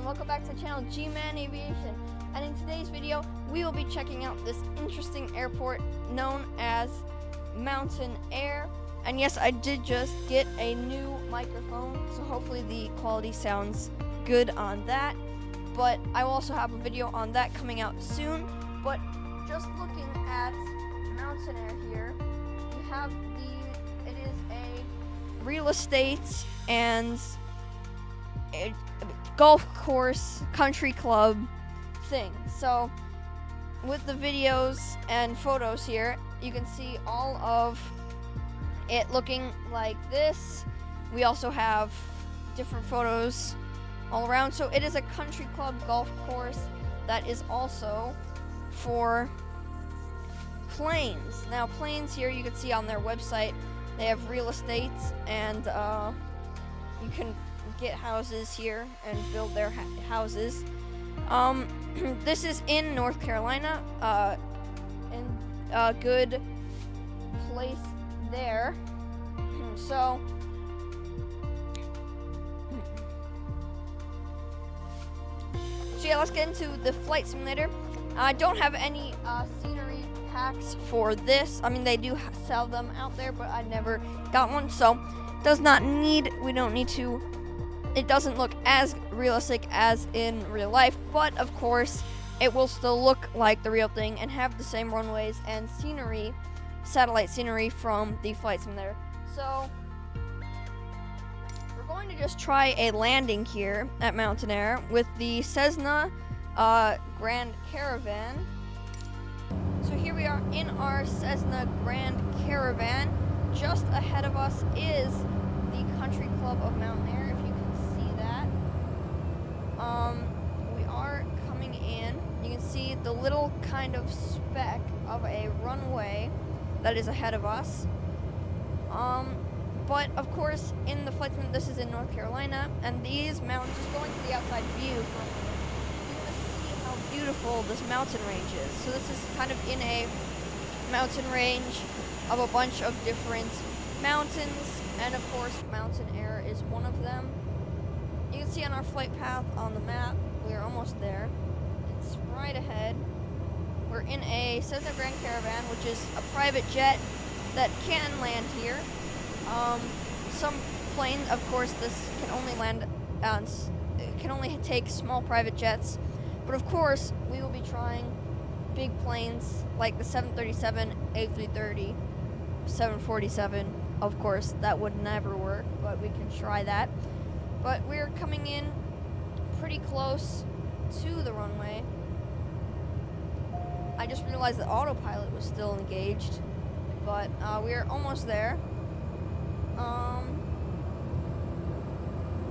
welcome back to the channel G-Man Aviation. And in today's video, we will be checking out this interesting airport known as Mountain Air. And yes, I did just get a new microphone, so hopefully the quality sounds good on that. But I will also have a video on that coming out soon. But just looking at Mountain Air here, you have it is a real estate and a golf course, country club thing. So with the videos and photos here, you can see all of it looking like this. We also have different photos all around. So it is a country club golf course that is also for planes. Now planes here, you can see on their website, they have real estate and you can get houses here and build their houses. This is in North Carolina, in a good place there. So yeah, let's get into the flight simulator. I don't have any scenery packs for this. I mean, they do sell them out there, but I never got one, so we don't need to. It doesn't look as realistic as in real life, but of course it will still look like the real thing and have the same runways and scenery, satellite scenery from the flight simulator. So we're going to just try a landing here at Mountain Air with the Cessna Grand Caravan. So here we are in our Cessna Grand Caravan. Just ahead of us is the Country Club of Mountain Air, if you can see that. We are coming in. You can see the little kind of speck of a runway that is ahead of us. But of course, in the flight simulator, this is in North Carolina, and these mountains, just going to the outside view, you're going to see how beautiful this mountain range is. So this is kind of in a mountain range of a bunch of different mountains, and of course, Mountain Air is one of them. You can see on our flight path on the map, we are almost there. It's right ahead. We're in a Cessna Grand Caravan, which is a private jet that can land here. Some planes, of course, this can only land on, it can only take small private jets. But of course, we will be trying big planes like the 737, A330, 747. Of course, that would never work, but we can try that. But we're coming in pretty close to the runway. I just realized that autopilot was still engaged, but we're almost there.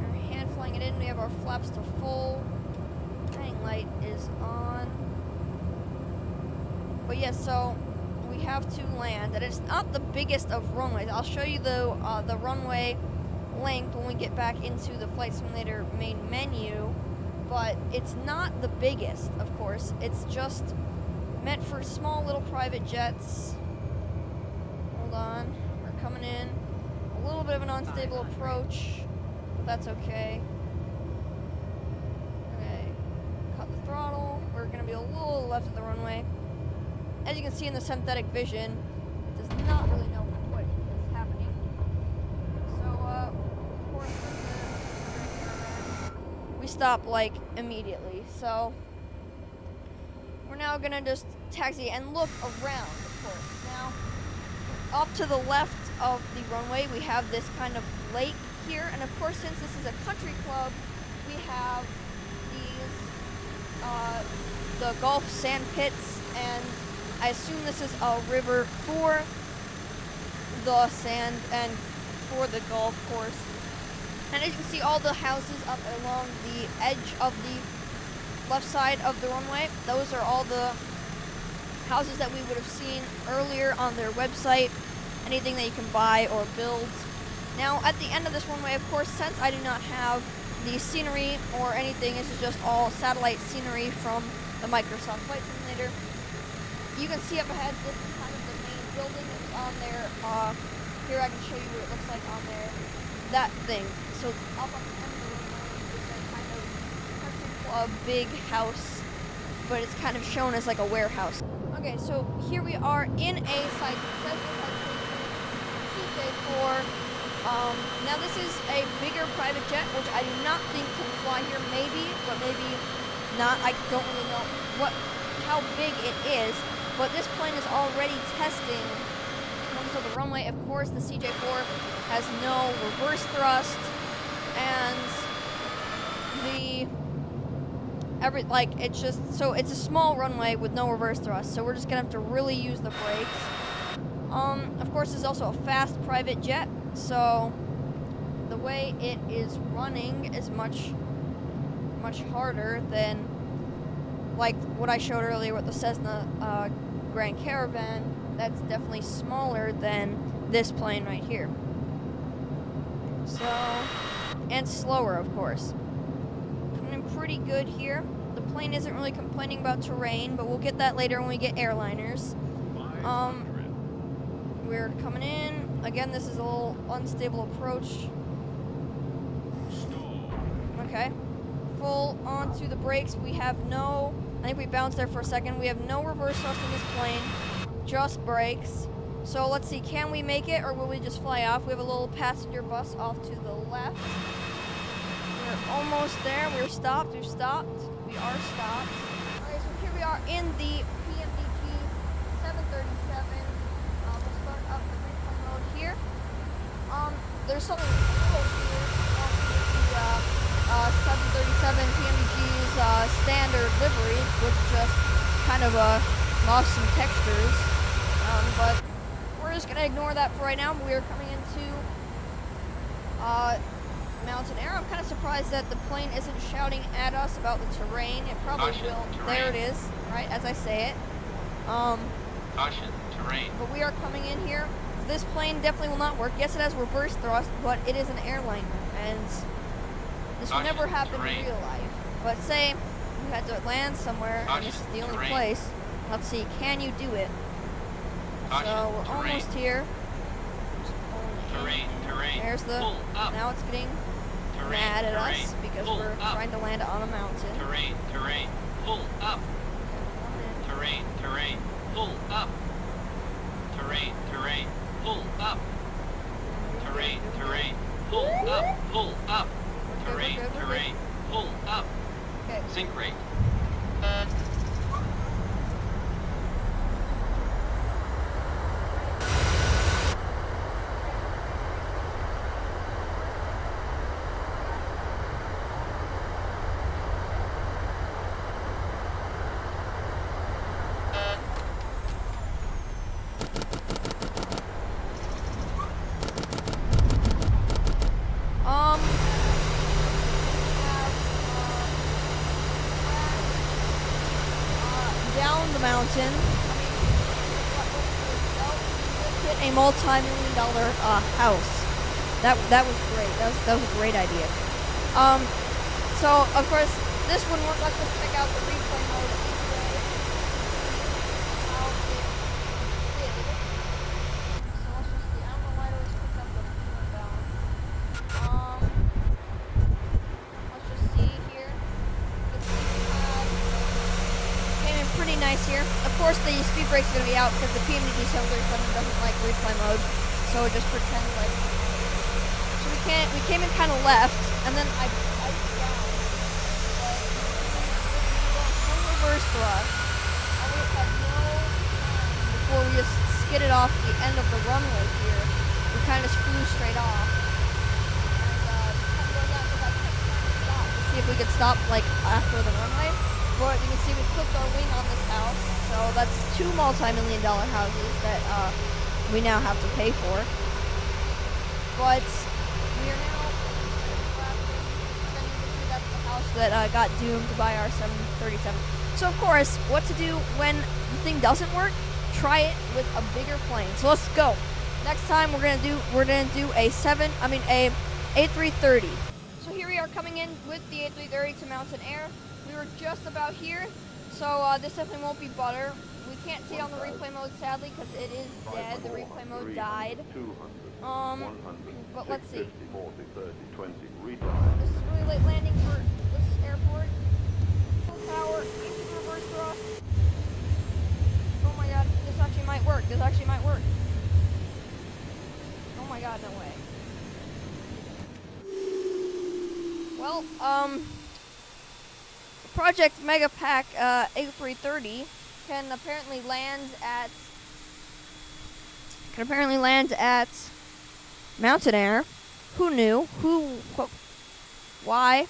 We're hand flying it in. We have our flaps to full. Hang light is on. But yes, so we have to land, and it's not the biggest of runways. I'll show you the runway length when we get back into the flight simulator main menu, but it's not the biggest, of course. It's just meant for small little private jets. Hold on, we're coming in. A little bit of an unstable approach, but that's okay. Okay, cut the throttle. We're gonna be a little left of the runway. As you can see in the synthetic vision, it does not really know what is happening. So, of course, we stop like immediately. So we're now gonna just taxi and look around, of course. Now, off to the left of the runway, we have this kind of lake here, and of course, since this is a country club, we have these the golf sand pits, and I assume this is a river for the sand and for the golf course. And as you can see, all the houses up along the edge of the left side of the runway, those are all the houses that we would have seen earlier on their website, anything that you can buy or build. Now, at the end of this runway, of course, since I do not have the scenery or anything, this is just all satellite scenery from the Microsoft Flight Simulator. You can see up ahead, this is kind of the main building that's on there. Here I can show you what it looks like on there. That thing. So up on the end of the runway is that kind of country a big house, but it's kind of shown as like a warehouse. Okay, so here we are in a site that says CJ4. Now this is a bigger private jet, which I do not think can fly here. Maybe, but maybe not. I don't really know how big it is. But this plane is already testing most of the runway. Of course, the CJ4 has no reverse thrust, and it's a small runway with no reverse thrust. So we're just gonna have to really use the brakes. Of course, it's also a fast private jet, so the way it is running is much harder than like what I showed earlier with the Cessna Grand Caravan. That's definitely smaller than this plane right here. So, and slower, of course. Coming in pretty good here. The plane isn't really complaining about terrain, but we'll get that later when we get airliners. We're coming in. Again, this is a little unstable approach. Okay. Full onto the brakes. We have no, I think we bounced there for a second. We have no reverse thrust in this plane, just brakes. So let's see, can we make it or will we just fly off? We have a little passenger bus off to the left. We're almost there. We're stopped. We've stopped. We are stopped. Okay, so here we are in the PMDG 737. We'll start up the replay mode here. There's something cool here. The 737 PMDG's standard livery, which just kind of lost some textures. But we're just gonna ignore that for right now. We are coming into mountain air. I'm kind of surprised that the plane isn't shouting at us about the terrain. It probably will. Terrain. There it is, right as I say it. Caution, terrain. But we are coming in here. This plane definitely will not work. Yes, it has reverse thrust, but it is an airliner, and this will never happen in real life. But say you had to land somewhere, and this is the only place. Let's see, can you do it? So we're almost here. Terrain. There's the. Now it's getting mad at us because we're trying to land on a mountain. Terrain. Pull up. Terrain. Pull up. Terrain. Pull up. Terrain. Pull up. Terrain. Pull up. Okay. Sink rate. Down the mountain. Hit a multi-million-dollar house. That was great. That was a great idea. So of course this wouldn't work. Let's just check out the replay mode anyway. How it did. So let's just see. I don't know why I always pick up the fuel balance. Let's just see here. Came in pretty nice here. Of course, the speed brake's gonna be out because the PMDG 737 doesn't like replay mode. So just pretend like. So we came in kind of left, and then I iced down. But no reverse thrust. And we had no time before we just skidded off the end of the runway here. We kind of just flew straight off. And kind of going down because I kept trying to stop to see if we could stop like after the runway. But you can see we clipped our wing on this house, so that's 2 multi-million-dollar houses that we now have to pay for. But we are now that's the house that got doomed by our 737. So of course, what to do when the thing doesn't work? Try it with a bigger plane. So let's go. Next time we're gonna do a A330. So here we are coming in with the A330 to mountain air. We were just about here, so this definitely won't be butter. We can't see it on the replay mode, sadly, because it is dead. The replay mode died. But let's see. This is really late landing for this airport. Well, Project Mega Pack A330 can apparently land at Mountain Air. Who knew? Why?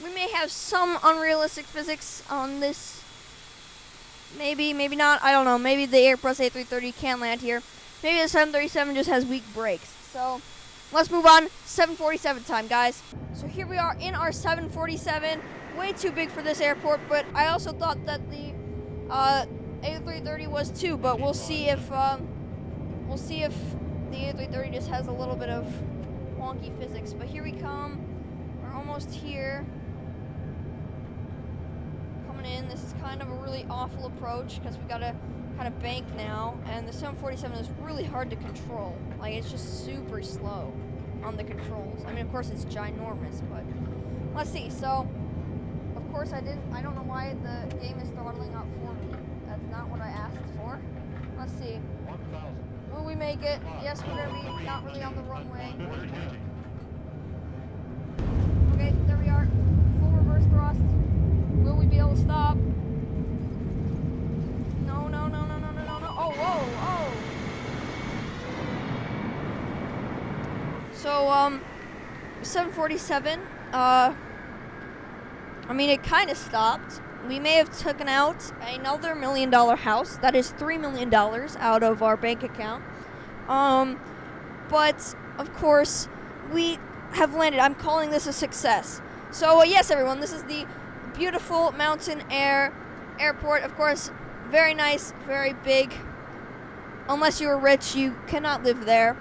We may have some unrealistic physics on this. Maybe, maybe not. I don't know. Maybe the Airbus A330 can land here. Maybe the 737 just has weak brakes. So let's move on. 747 time, guys. So here we are in our 747. Way too big for this airport, but I also thought that the A330 was too. But we'll see if the A330 just has a little bit of wonky physics. But here we come. We're almost here. Coming in. This is kind of a really awful approach because we gotta kind of bank now, and the 747 is really hard to control. Like, it's just super slow on the controls. I mean, of course it's ginormous, but let's see. So of course I don't know why the game is throttling up for me. That's not what I asked for. Let's see. Will we make it? Yes, we're gonna be not really on the runway. Okay, there we are. Full reverse thrust. Will we be able to stop? No, no, no, no, no, no, no, no. Oh, whoa, oh. So, 747, I mean, it kind of stopped. We may have taken out another $1 million house. That is $3 million out of our bank account. But, of course, we have landed. I'm calling this a success. So, yes, everyone, this is the beautiful Mountain Air Airport. Of course, very nice, very big. Unless you are rich, you cannot live there.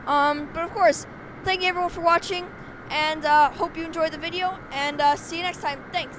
But, of course, thank you, everyone, for watching. And hope you enjoyed the video. And see you next time. Thanks.